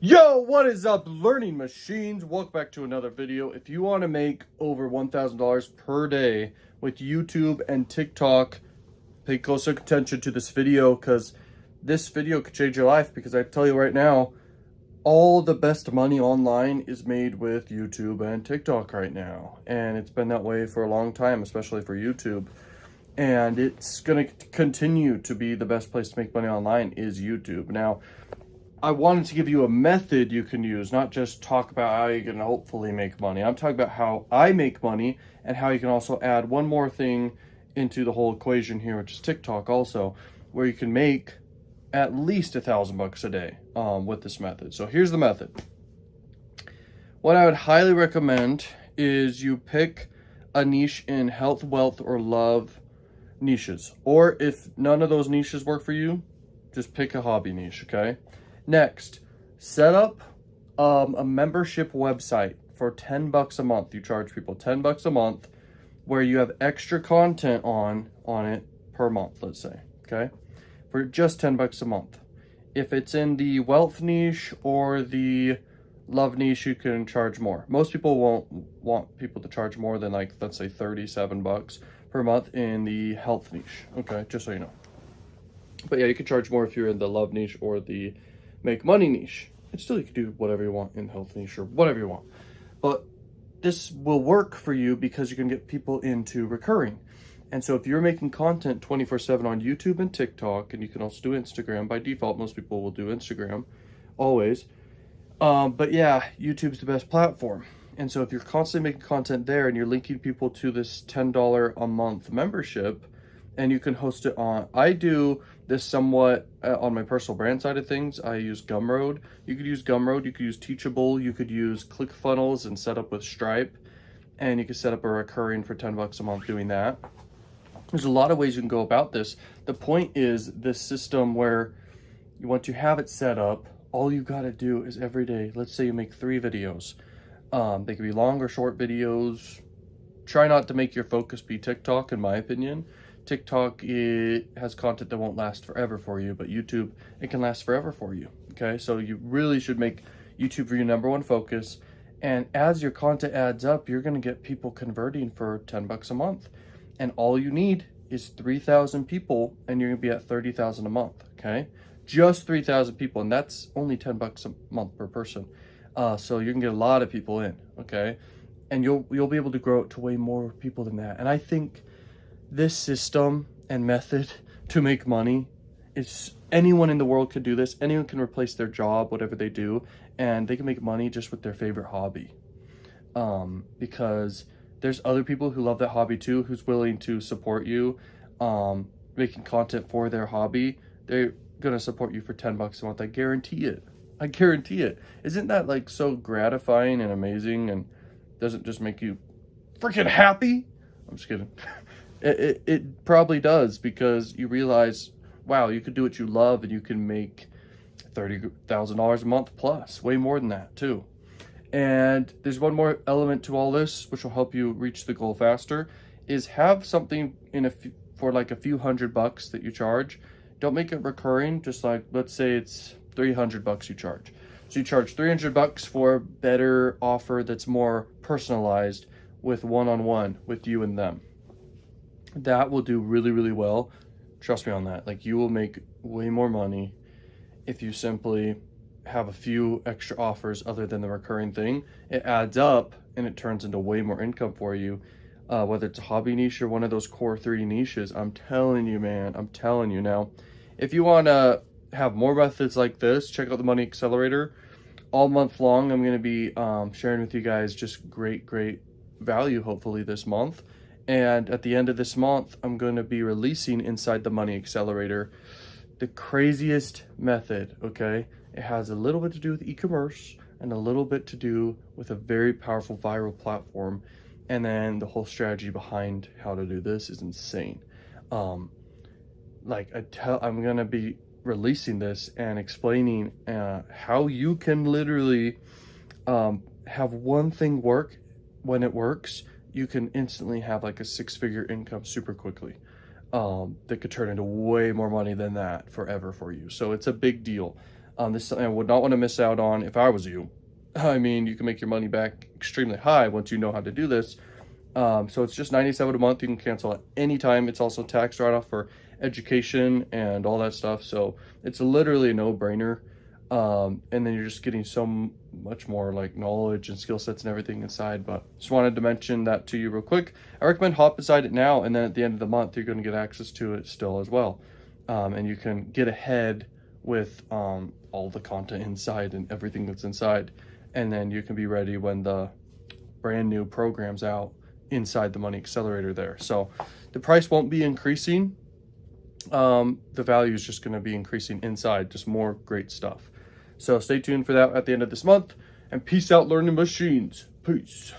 Yo, what is up, learning machines? Welcome back to another video. If you want to make over $1,000 per day with YouTube and TikTok, pay close attention to this video because this video could change your life. Because I tell you right now, all the best money online is made with YouTube and TikTok right now. And it's been that way for a long time, especially for YouTube. And it's going to continue to be the best place to make money online is YouTube. Now, I wanted to give you a method you can use, not just talk about how you can hopefully make money. I'm talking about how I make money and how you can also add one more thing into the whole equation here, which is TikTok also, where you can make at least $1,000 a day with this method. So here's the method. What I would highly recommend is you pick a niche in health, wealth, or love niches. Or if none of those niches work for you, just pick a hobby niche, okay? Next, set up a membership website for $10 a month. You charge people $10 a month where you have extra content on it per month, let's say, okay? For just $10 a month. If it's in the wealth niche or the love niche, you can charge more. Most people won't want people to charge more than, like, let's say $37 per month in the health niche, okay? Just so you know. But yeah, you can charge more if you're in the love niche or the make money niche. And still, you can do whatever you want in health niche or whatever you want. But this will work for you because you can get people into recurring. And so if you're making content 24/7 on YouTube and TikTok, and you can also do Instagram by default, most people will do Instagram always. But yeah, YouTube's the best platform. And so if you're constantly making content there and you're linking people to this $10 a month membership, and you can host it on, I do this somewhat on my personal brand side of things. I use Gumroad. You could use Gumroad, you could use Teachable, you could use ClickFunnels and set up with Stripe, and you could set up a recurring for $10 a month doing that. There's a lot of ways you can go about this. The point is this system where once you have it set up, all you got to do is every day, let's say you make 3 videos. They could be long or short videos. Try not to make your focus be TikTok, in my opinion. TikTok, it has content that won't last forever for you, but YouTube, it can last forever for you, okay? So you really should make YouTube your number one focus, and as your content adds up, you're gonna get people converting for $10 a month, and all you need is 3,000 people, and you're gonna be at 30,000 a month, okay? Just 3,000 people, and that's only $10 a month per person. So you can get a lot of people in, okay? And you'll be able to grow it to way more people than that, and I think this system and method to make money is anyone in the world could do this. Anyone can replace their job, whatever they do, and they can make money just with their favorite hobby. Because there's other people who love that hobby too, who's willing to support you, making content for their hobby. They're gonna support you for $10 a month. I guarantee it. I guarantee it. Isn't that like so gratifying and amazing, and doesn't just make you freaking happy? I'm just kidding. It probably does, because you realize, wow, you could do what you love and you can make $30,000 a month plus, way more than that too. And there's one more element to all this, which will help you reach the goal faster, is have something for like a few $100 that you charge. Don't make it recurring. Just like, let's say it's $300 you charge. So you charge $300 for a better offer that's more personalized with one-on-one with you and them. That will do really, really well. Trust me on that. Like, you will make way more money if you simply have a few extra offers other than the recurring thing. It adds up and it turns into way more income for you. Whether it's a hobby niche or one of those core 3 niches, I'm telling you, man, I'm telling you. Now, if you want to have more methods like this, check out the Money Accelerator. All month long, I'm going to be sharing with you guys just great value, hopefully this month. And at the end of this month, I'm going to be releasing inside the Money Accelerator the craziest method, okay? It has a little bit to do with e-commerce and a little bit to do with a very powerful viral platform. And then the whole strategy behind how to do this is insane. I'm going to be releasing this and explaining how you can literally have one thing work. When it works, you can instantly have like a 6-figure income super quickly. That could turn into way more money than that forever for you. So it's a big deal. This is something I would not want to miss out on if I was you. I mean, you can make your money back extremely high once you know how to do this. So it's just $97 a month. You can cancel at any time. It's also tax write-off for education and all that stuff. So it's literally a no-brainer. And then you're just getting so much more like knowledge and skill sets and everything inside. But just wanted to mention that to you real quick. I recommend hop inside it now, and then at the end of the month, you're going to get access to it still as well. And you can get ahead with all the content inside and everything that's inside. And then you can be ready when the brand new program's out inside the Money Accelerator there. So the price won't be increasing. The value is just going to be increasing inside, just more great stuff. So stay tuned for that at the end of this month, and peace out, learning machines. Peace.